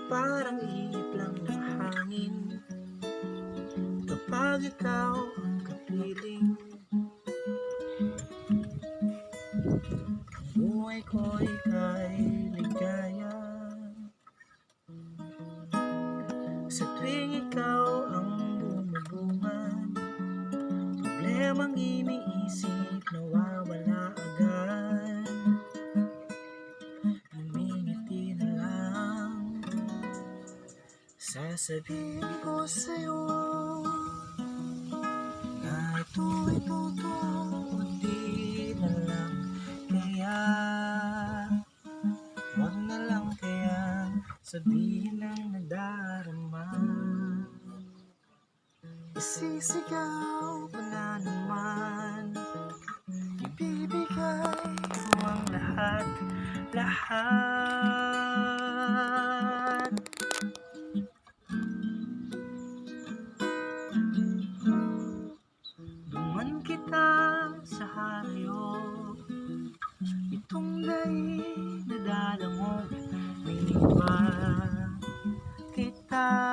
Parang ihip lang ng hangin kapag ikaw ang kapiling. Buhay ko'y kay ligaya sa tuwing ikaw ang bumubungan. Problemang iniisip nawawala agad. Ngumingiti na lang. Sasabihin ko sa'yo na ito'y totoo, di na lang kaya. Wag na lang kaya sabihin ang nadarama. Isisigaw ko na naman, ibibigay ko ang lahat, lahat. Duman kita sa hayop, itong daig na dalamog, may iba kita.